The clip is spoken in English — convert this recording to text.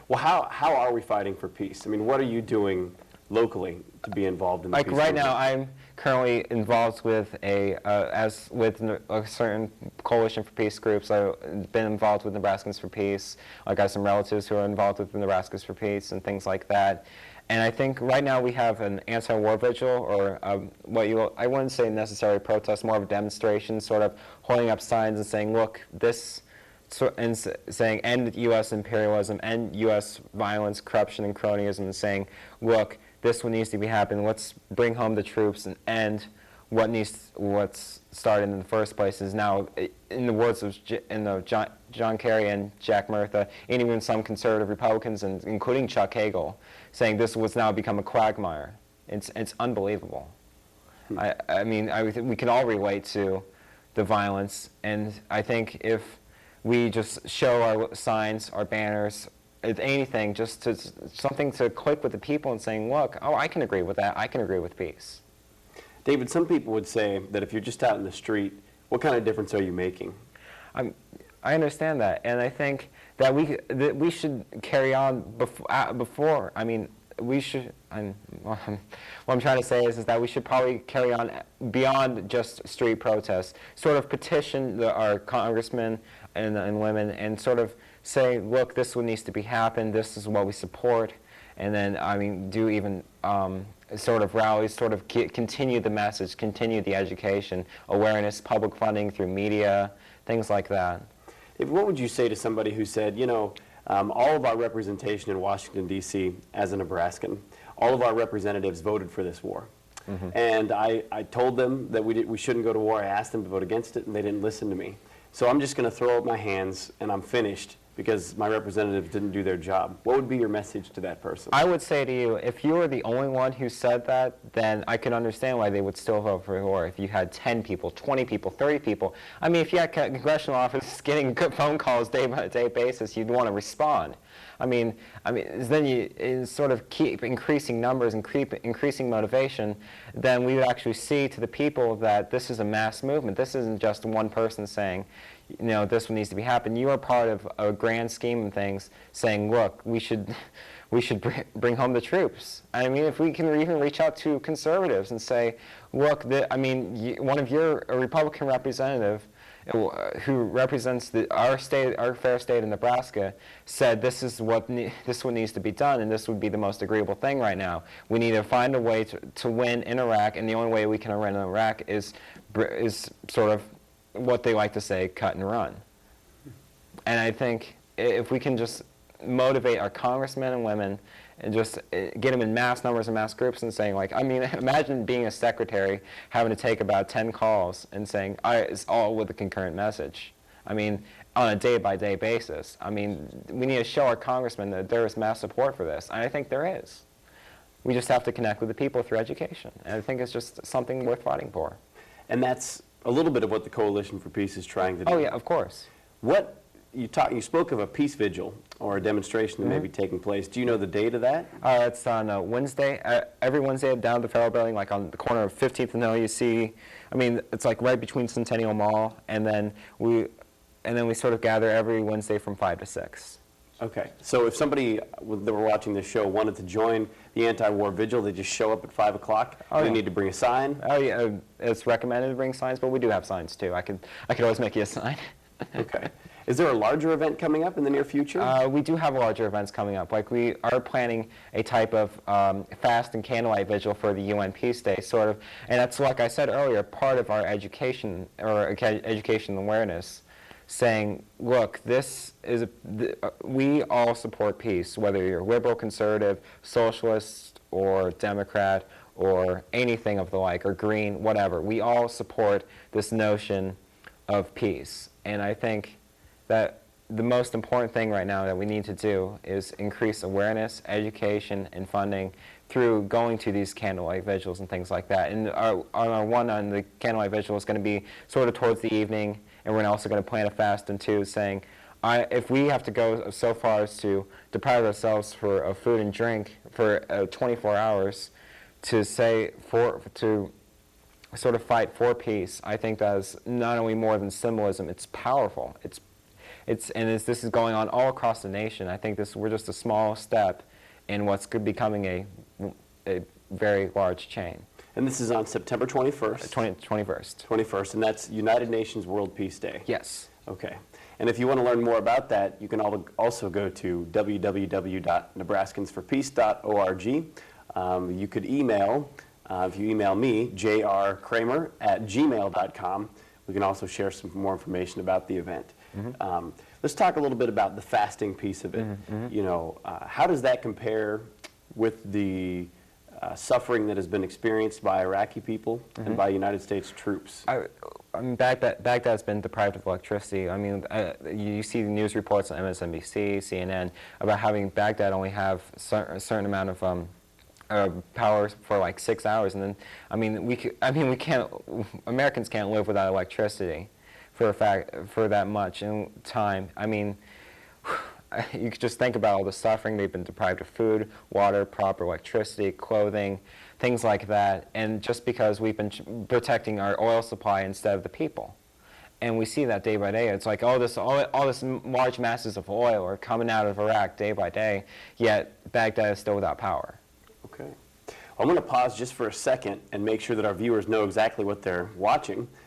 Well, how are we fighting for peace? I mean, what are you doing locally to be involved in the peace right movement? now, I'm currently involved with a certain coalition for peace groups. I've been involved with Nebraskans for Peace. I got some relatives who are involved with the Nebraskans for Peace and things like that. And I think right now we have an anti-war vigil, or I wouldn't say necessarily protest, more of a demonstration, sort of holding up signs and saying, look, this, and saying end U.S. imperialism, end U.S. violence, corruption, and cronyism, and saying, look, this what needs to be happening. Let's bring home the troops and end what's started in the first place. Is now, in the words of John Kerry and Jack Murtha, and even some conservative Republicans, including Chuck Hagel, saying this was now become a quagmire. It's unbelievable. I mean, we can all relate to the violence, and I think if we just show our signs, our banners, if anything, just something to click with the people and saying, look, oh, I can agree with that. I can agree with peace. David, some people would say that if you're just out in the street, what kind of difference are you making? I understand that, and I think that we should carry on before. I mean, we should. What I'm trying to say is that we should probably carry on beyond just street protests. Sort of petition our congressmen and women, and sort of say, look, this is what needs to be happened. This is what we support, and then do even sort of rallies, sort of continue the message, continue the education, awareness, public funding through media, things like that. What would you say to somebody who said, all of our representation in Washington, D.C. as a Nebraskan, all of our representatives voted for this war. Mm-hmm. And I told them that we shouldn't go to war. I asked them to vote against it, and they didn't listen to me. So I'm just going to throw up my hands, and I'm finished because my representatives didn't do their job. What would be your message to that person? I would say to you, if you were the only one who said that, then I could understand why they would still vote for war. If you had 10 people, 20 people, 30 people. I mean, if you had congressional offices getting good phone calls day-by-day basis, you'd want to respond. Then you sort of keep increasing numbers and increasing motivation, then we would actually see to the people that this is a mass movement. This isn't just one person saying, this one needs to be happening. You are part of a grand scheme of things saying, look, we should bring home the troops. I mean, if we can even reach out to conservatives and say, look, one of your Republican representative who represents our fair state of Nebraska said this is what needs to be done, and this would be the most agreeable thing right now. We need to find a way to win in Iraq, and the only way we can win in Iraq is sort of what they like to say, cut and run. And I think if we can just motivate our congressmen and women and just get them in mass numbers and mass groups and saying, imagine being a secretary having to take about 10 calls and saying, it's all with a concurrent message. On a day-by-day basis. We need to show our congressmen that there is mass support for this. And I think there is. We just have to connect with the people through education. And I think it's just something worth fighting for. And that's a little bit of what the Coalition for Peace is trying to do. Oh, yeah, of course. You spoke of a peace vigil or a demonstration that may be taking place. Do you know the date of that? It's on Wednesday. Every Wednesday down at the Federal Building, like on the corner of 15th and Hill, you see, it's like right between Centennial Mall, and then we sort of gather every Wednesday from 5 to 6. Okay. So if somebody that were watching this show wanted to join the anti-war vigil, they just show up at 5 o'clock? They need to bring a sign? Oh, yeah. It's recommended to bring signs, but we do have signs, too. I could always make you a sign. Okay. Is there a larger event coming up in the near future? We do have larger events coming up. Like we are planning a type of fast and candlelight vigil for the UN Peace Day, sort of. And that's, like I said earlier, part of our education or education awareness, saying, look, we all support peace, whether you're liberal, conservative, socialist, or Democrat, or anything of the like, or green, whatever. We all support this notion of peace. And I think that the most important thing right now that we need to do is increase awareness, education, and funding through going to these candlelight vigils and things like that. And our one on the candlelight vigil is going to be sort of towards the evening, and we're also going to plan a fast and two, saying, if we have to go so far as to deprive ourselves for food and drink for 24 hours to sort of fight for peace, I think that is not only more than symbolism, it's powerful. This is going on all across the nation. I think we're just a small step in what's becoming a very large chain. And this is on September 21st? 21st. 21st, and that's United Nations World Peace Day? Yes. Okay. And if you want to learn more about that, you can also go to www.nebraskansforpeace.org. You could email, if you email me, jrcramer@gmail.com. We can also share some more information about the event. Let's talk a little bit about the fasting piece of it. You know, how does that compare with the suffering that has been experienced by Iraqi people and by United States troops? I mean, Baghdad's been deprived of electricity. I mean, you see the news reports on MSNBC, CNN about having Baghdad only have a certain amount of power for like 6 hours, and then Americans can't live without electricity for that much in time. I mean, you could just think about all the suffering. They've been deprived of food, water, proper electricity, clothing, things like that, and just because we've been protecting our oil supply instead of the people. And we see that day by day. It's like all this large masses of oil are coming out of Iraq day by day, yet Baghdad is still without power. Okay. I'm going to pause just for a second and make sure that our viewers know exactly what they're watching.